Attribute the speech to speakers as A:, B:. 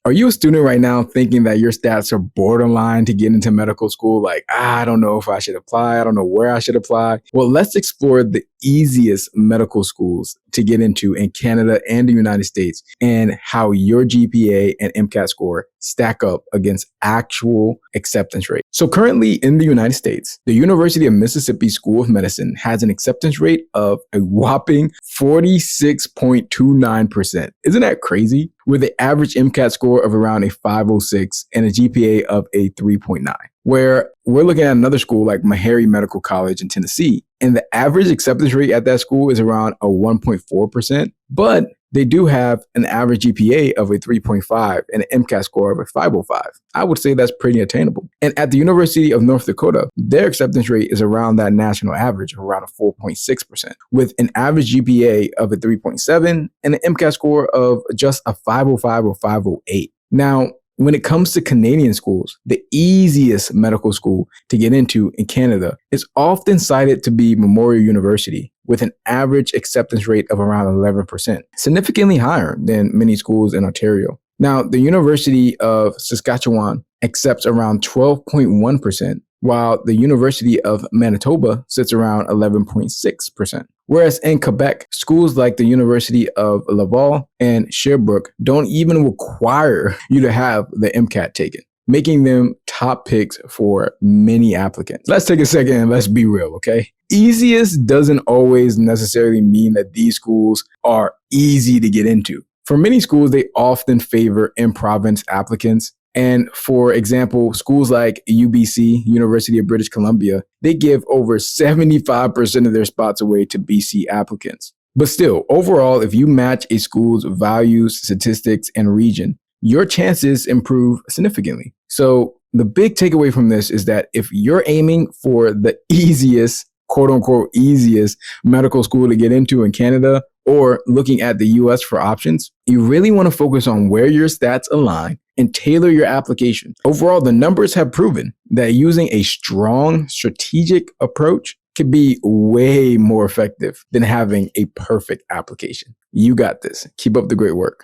A: Are you a student right now thinking that your stats are borderline to get into medical school? Like, I don't know if I should apply. I don't know where I should apply. Well, let's explore the easiest medical schools to get into in Canada and the United States and how your GPA and MCAT score stack up against actual acceptance rate. So currently in the United States, the University of Mississippi School of Medicine has an acceptance rate of a whopping 46.29%. Isn't that crazy? With an average MCAT score of around a 506 and a GPA of a 3.9. Where we're looking at another school like Meharry Medical College in Tennessee, and the average acceptance rate at that school is around a 1.4%, but they do have an average GPA of a 3.5 and an MCAT score of a 505. I would say that's pretty attainable. And at the University of North Dakota, their acceptance rate is around that national average of around a 4.6%, with an average GPA of a 3.7 and an MCAT score of just a 505 or 508. Now, when it comes to Canadian schools, the easiest medical school to get into in Canada is often cited to be Memorial University, with an average acceptance rate of around 11%, significantly higher than many schools in Ontario. Now, the University of Saskatchewan accepts around 12.1%, while the University of Manitoba sits around 11.6%. Whereas in Quebec, schools like the University of Laval and Sherbrooke don't even require you to have the MCAT taken, making them top picks for many applicants. Let's take a second and let's be real, okay? Easiest doesn't always necessarily mean that these schools are easy to get into. For many schools, they often favor in-province applicants. And for example, schools like UBC, University of British Columbia, they give over 75% of their spots away to BC applicants. But still, overall, if you match a school's values, statistics, and region, your chances improve significantly. So the big takeaway from this is that if you're aiming for the easiest, quote unquote, easiest medical school to get into in Canada, or looking at the US for options, you really want to focus on where your stats align and tailor your application. Overall, the numbers have proven that using a strong strategic approach can be way more effective than having a perfect application. You got this. Keep up the great work.